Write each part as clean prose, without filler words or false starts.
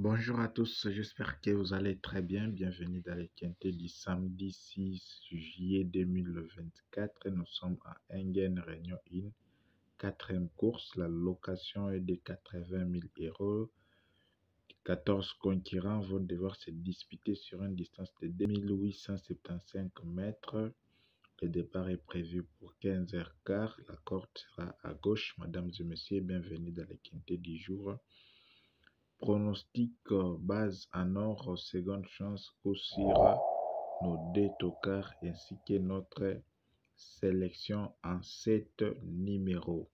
Bonjour à tous, j'espère que vous allez très bien. Bienvenue dans les quintés du samedi 6 juillet 2024. Nous sommes à Engen Réunion 1, quatrième course. La location est de 80 000 euros. 14 concurrents vont devoir se disputer sur une distance de 2875 mètres. Le départ est prévu pour 15h15. La corde sera à gauche. Mesdames et messieurs, bienvenue dans les quintés du jour. Pronostic base en or, seconde chance Osira, nos deux tocards ainsi que notre sélection en 7 numéros.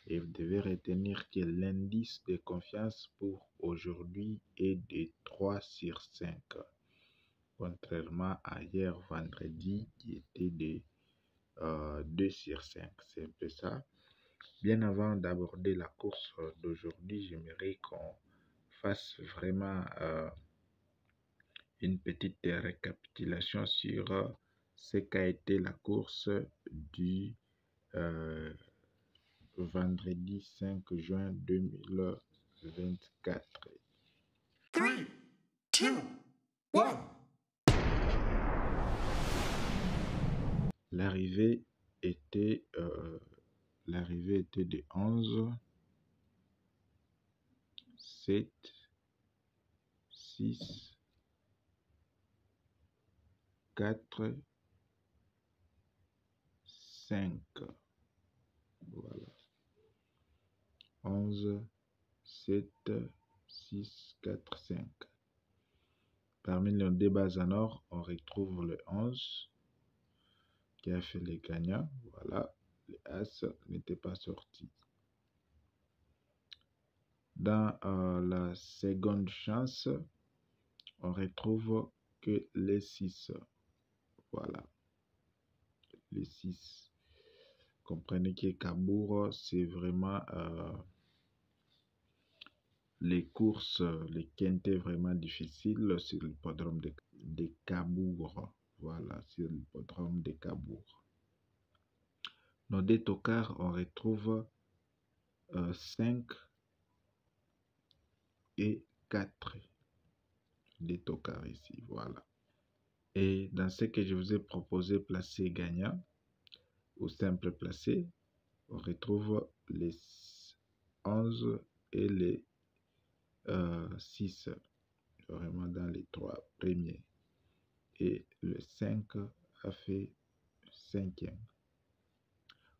Et vous devez retenir que l'indice de confiance pour aujourd'hui est de 3 sur 5. Contrairement à hier vendredi qui était de 2 sur 5. C'est un peu ça. Bien avant d'aborder la course d'aujourd'hui, j'aimerais qu'on fasse vraiment une petite récapitulation sur ce qu'a été la course du vendredi 5 juin 2024. 3, 2, 1. L'arrivée était de 11, 7, 6, 4, 5. Voilà. 11, 7, 6, 4, 5. Parmi les deux bases en or, on retrouve le 11 qui a fait les gagnants. Voilà, le As n'était pas sorti. Dans la seconde chance, on retrouve que les 6. Voilà, les 6. Comprenez que Cabourg, c'est vraiment les courses, les quintés vraiment difficiles sur l'hippodrome de Cabourg. Voilà, sur l'hippodrome de Cabourg. Nos deux tocards, on retrouve 5 et 4 des tocards ici. Voilà. Et dans ce que je vous ai proposé, placer gagnant ou simple placé, on retrouve les 11 et les 6, vraiment dans les 3 premiers. Et le 5 a fait 5e.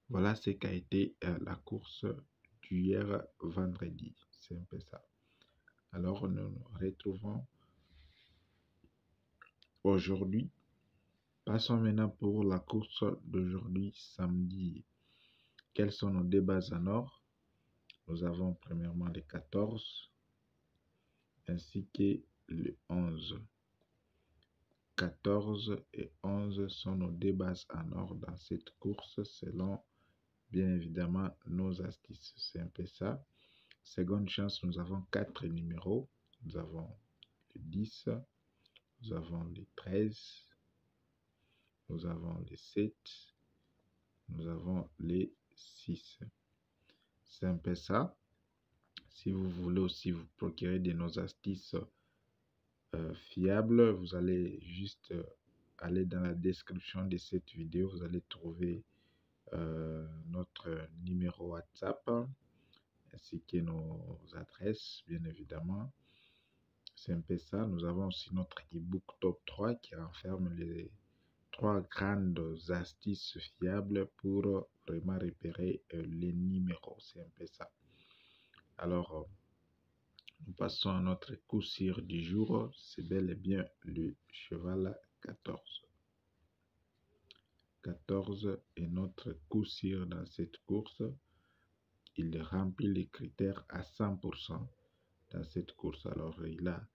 Voilà ce qu'a été la course d'hier vendredi. C'est un peu ça. Alors, nous nous retrouvons aujourd'hui. Passons maintenant pour la course d'aujourd'hui, samedi. Quels sont nos deux bases en or? Nous avons premièrement les 14 ainsi que le 11. 14 et 11 sont nos deux bases en or dans cette course selon bien évidemment nos astuces. C'est un peu ça. Seconde chance, nous avons 4 numéros. Nous avons le 10, nous avons le 13, nous avons les 7, nous avons les 6. C'est un peu ça. Si vous voulez aussi vous procurer de nos astuces fiables, vous allez juste aller dans la description de cette vidéo. Vous allez trouver notre numéro WhatsApp ainsi que nos adresses, bien évidemment. C'est un peu ça. Nous avons aussi notre e-book Top 3 qui renferme les 3 grandes astuces fiables pour vraiment repérer les numéros. C'est un peu ça. Alors, nous passons à notre coup sûr du jour. C'est bel et bien le cheval 14. 14 est notre coup sûr dans cette course. Il remplit les critères à 100% dans cette course. Alors, il a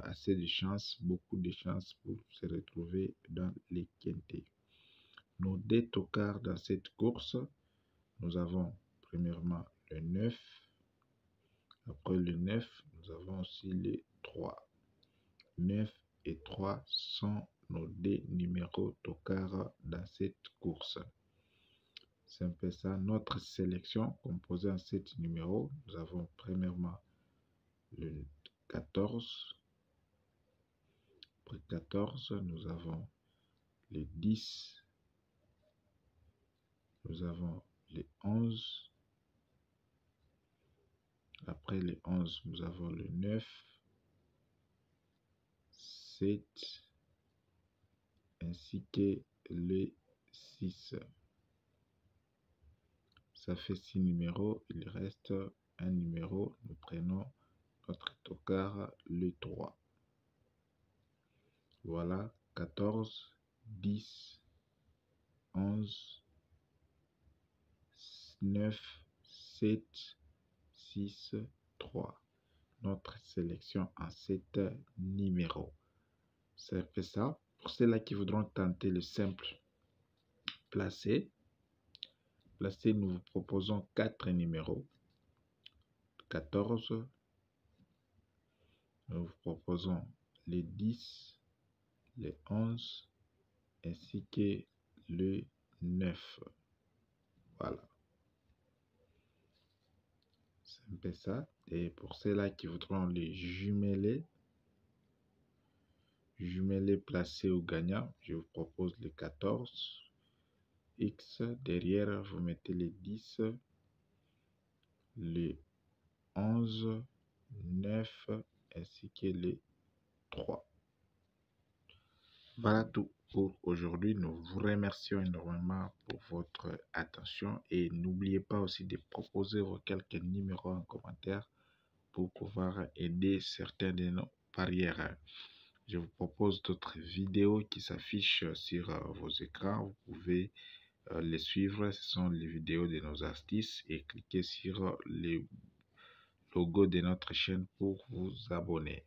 assez de chances, beaucoup de chances pour se retrouver dans les quintés. Nos deux tocards dans cette course, nous avons premièrement le 9. Après le 9, nous avons aussi le 3. 9 et 3 sont nos deux numéros tocards dans cette course. C'est un peu ça. Notre sélection composée en 7 numéros. Nous avons premièrement le 14. Après 14, nous avons les 10. Nous avons les 11. Après les 11, nous avons le 9, 7, ainsi que le 6. Ça fait 6 numéros. Il reste un numéro. Nous prenons notre tocard, le 3. Voilà, 14, 10, 11, 9, 7, 6, 3. Notre sélection en 7 numéros. Ça fait ça. Pour ceux-là qui voudront tenter le simple placé, nous vous proposons 4 numéros. 14, nous vous proposons les 10, les 11, ainsi que le 9. Voilà. C'est un peu ça. Et pour ceux-là qui voudront les jumeler placés ou gagnants, je vous propose les 14. X, derrière, vous mettez les 10, les 11, 9, ainsi que les 3. Voilà tout pour aujourd'hui. Nous vous remercions énormément pour votre attention et n'oubliez pas aussi de proposer vos quelques numéros en commentaire pour pouvoir aider certains de nos parieurs. Je vous propose d'autres vidéos qui s'affichent sur vos écrans. Vous pouvez les suivre. Ce sont les vidéos de nos astuces et cliquez sur le logo de notre chaîne pour vous abonner.